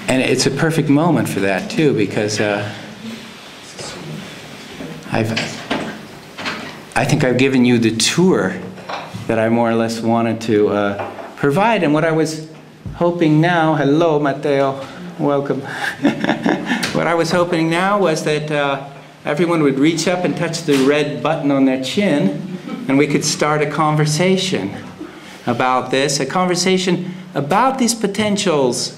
And it's a perfect moment for that too, because I think I've given you the tour that I more or less wanted to provide. And what I was hoping now, hello Matteo, welcome. What I was hoping now was that everyone would reach up and touch the red button on their chin, and we could start a conversation about this, a conversation about these potentials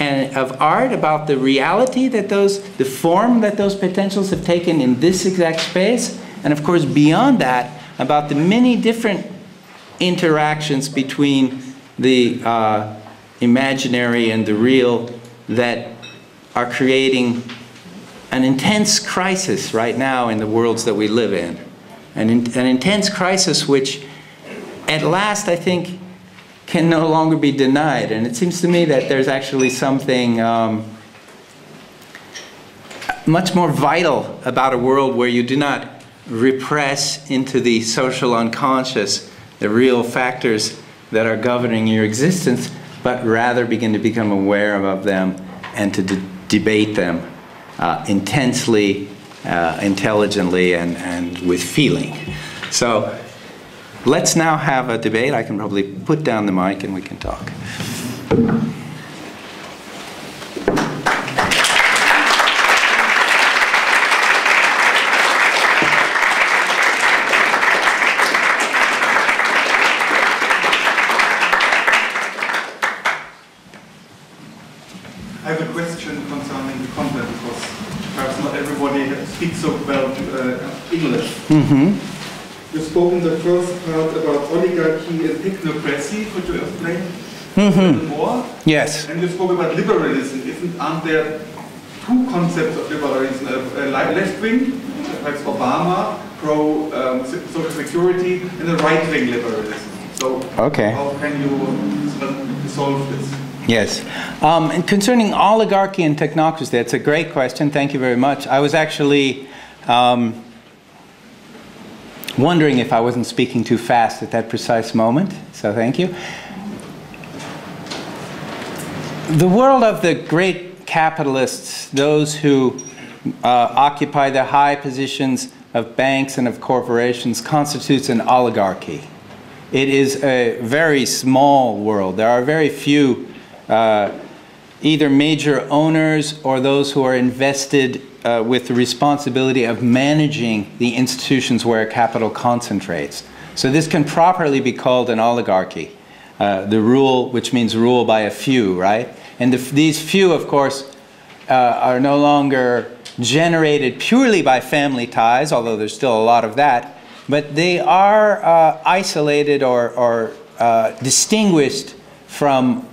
and of art, about the reality that the form that those potentials have taken in this exact space, and of course beyond that, about the many different interactions between the imaginary and the real that are creating an intense crisis right now in the worlds that we live in. An intense crisis which at last I think can no longer be denied. And it seems to me that there's actually something much more vital about a world where you do not repress into the social unconscious the real factors that are governing your existence, but rather begin to become aware of them and to debate them intensely, intelligently, and with feeling. So let's now have a debate. I can probably put down the mic and we can talk. I have a question concerning the content, because perhaps not everybody speaks so well English. Mm-hmm. You spoke in the first part about oligarchy and technocracy. Could you explain a little more? Yes. And you spoke about liberalism. Aren't there two concepts of liberalism? Left wing, like Obama, pro social security, and a right wing liberalism. So okay. How can you solve this? Yes. And concerning oligarchy and technocracy, that's a great question. Thank you very much. I was actually wondering if I wasn't speaking too fast at that precise moment, so thank you. The world of the great capitalists, those who occupy the high positions of banks and of corporations, constitutes an oligarchy. It is a very small world. There are very few either major owners or those who are invested with the responsibility of managing the institutions where capital concentrates. So this can properly be called an oligarchy. The rule, which means rule by a few, right? And these few, of course, are no longer generated purely by family ties, although there's still a lot of that, but they are isolated or distinguished from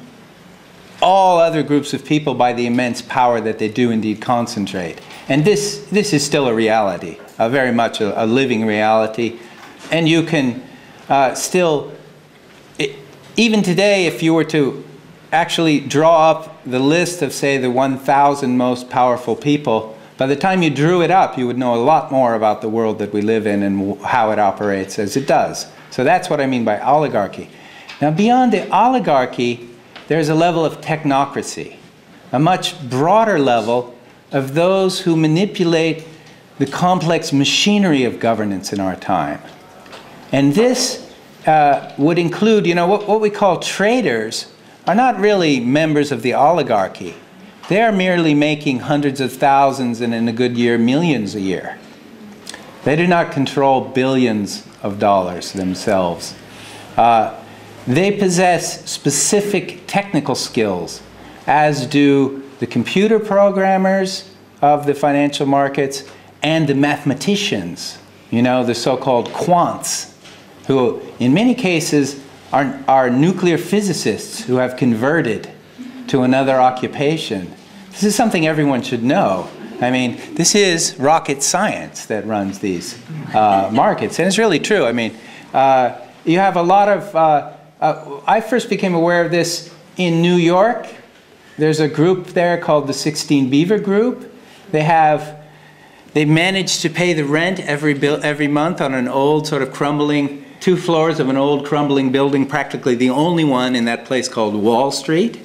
all other groups of people by the immense power that they do indeed concentrate. And this is still a reality, very much a living reality. And you can still, even today, if you were to actually draw up the list of, say, the 1,000 most powerful people, by the time you drew it up, you would know a lot more about the world that we live in and how it operates as it does. So that's what I mean by oligarchy. Now, beyond the oligarchy, there's a level of technocracy, a much broader level of those who manipulate the complex machinery of governance in our time. And this would include, you know, what we call traders are not really members of the oligarchy. They are merely making hundreds of thousands and in a good year, millions a year. They do not control billions of dollars themselves. They possess specific technical skills, as do the computer programmers of the financial markets and the mathematicians, you know, the so-called quants, who in many cases are nuclear physicists who have converted to another occupation. This is something everyone should know. I mean, this is rocket science that runs these markets, and it's really true. I mean, you have a lot of I first became aware of this in New York. There's a group there called the 16 Beaver Group. They managed to pay the rent every month on an old sort of crumbling, 2 floors of an old crumbling building, practically the only one in that place called Wall Street.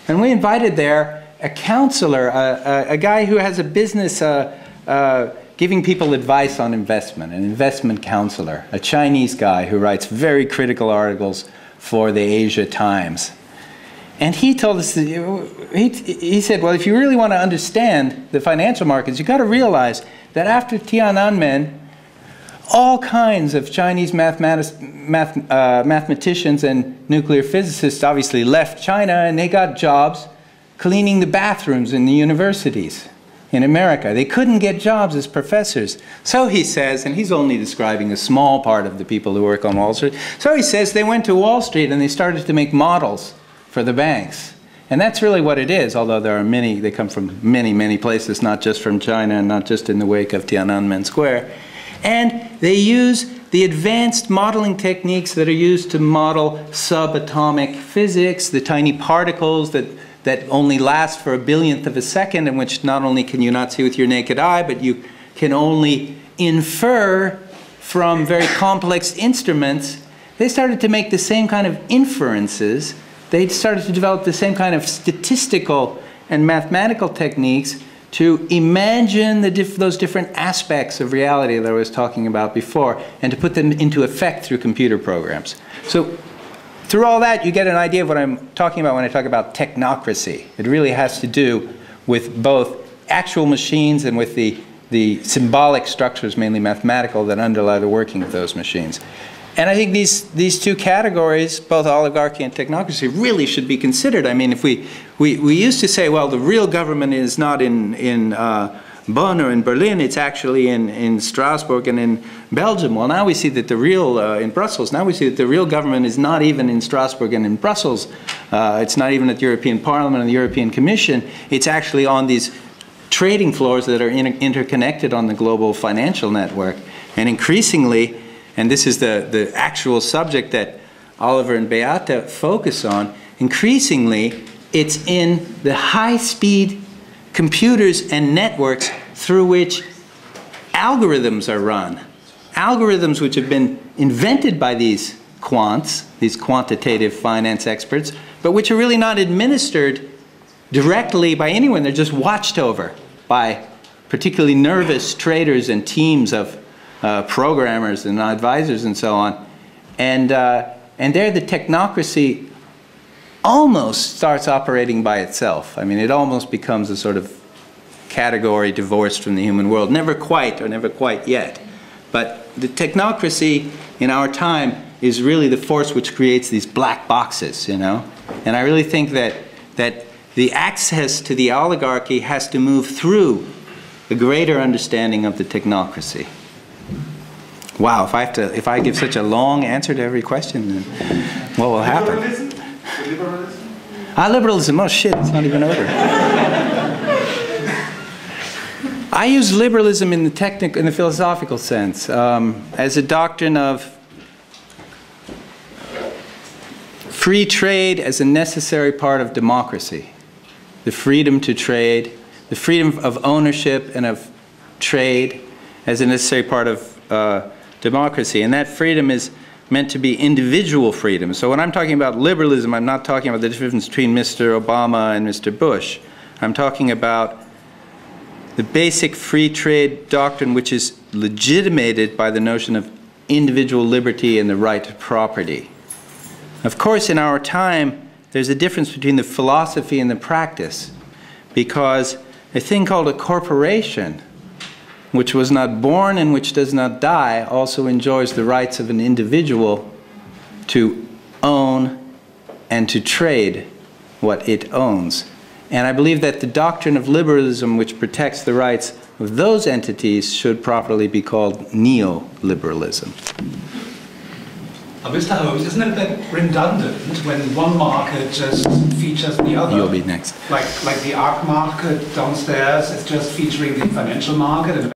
And we invited there a counselor, a guy who has a business giving people advice on investment, an investment counselor, a Chinese guy who writes very critical articles for the Asia Times. And he told us, he said, well, if you really want to understand the financial markets, you've got to realize that after Tiananmen, all kinds of Chinese mathematicians and nuclear physicists obviously left China, and they got jobs cleaning the bathrooms in the universities in America. They couldn't get jobs as professors. So he says, and he's only describing a small part of the people who work on Wall Street, so he says they went to Wall Street and they started to make models for the banks. And that's really what it is, although there are many, they come from many, many places, not just from China and not just in the wake of Tiananmen Square. And they use the advanced modeling techniques that are used to model subatomic physics, the tiny particles that only last for a billionth of a second, in which not only can you not see with your naked eye, but you can only infer from very complex instruments. They started to make the same kind of inferences. They started to develop the same kind of statistical and mathematical techniques to imagine those different aspects of reality that I was talking about before, and to put them into effect through computer programs. So through all that, you get an idea of what I'm talking about when I talk about technocracy. It really has to do with both actual machines and with the symbolic structures, mainly mathematical, that underlie the working of those machines. And I think these two categories, both oligarchy and technocracy, really should be considered. I mean, if we used to say, well, the real government is not in Bonn or in Berlin, it's actually in Strasbourg and in Belgium. Well, now we see that the real, in Brussels, now we see that the real government is not even in Strasbourg and in Brussels. It's not even at the European Parliament and the European Commission. It's actually on these trading floors that are interconnected on the global financial network. And increasingly, and this is the actual subject that Oliver and Beate focus on, increasingly it's in the high-speed computers and networks through which algorithms are run. Algorithms which have been invented by these quants, these quantitative finance experts, but which are really not administered directly by anyone. They're just watched over by particularly nervous traders and teams of programmers and advisors and so on. And there the technocracy almost starts operating by itself. I mean, it almost becomes a sort of category divorced from the human world. Never quite, or never quite yet. But the technocracy in our time is really the force which creates these black boxes, you know? And I really think that the access to the oligarchy has to move through a greater understanding of the technocracy. Wow, if I give such a long answer to every question, then what will happen? Liberalism? Liberalism? Liberalism, oh shit, it's not even over. I use liberalism in the philosophical sense, as a doctrine of free trade as a necessary part of democracy. The freedom to trade, the freedom of ownership and of trade as a necessary part of democracy. And that freedom is meant to be individual freedom. So when I'm talking about liberalism, I'm not talking about the difference between Mr. Obama and Mr. Bush. I'm talking about the basic free trade doctrine which is legitimated by the notion of individual liberty and the right to property. Of course, in our time, there's a difference between the philosophy and the practice, because a thing called a corporation, which was not born and which does not die, also enjoys the rights of an individual to own and to trade what it owns. And I believe that the doctrine of liberalism, which protects the rights of those entities, should properly be called neoliberalism. Mr. Holmes, isn't it a bit redundant when one market just features the other? You'll be next. Like the ARC market downstairs is just featuring the financial market, and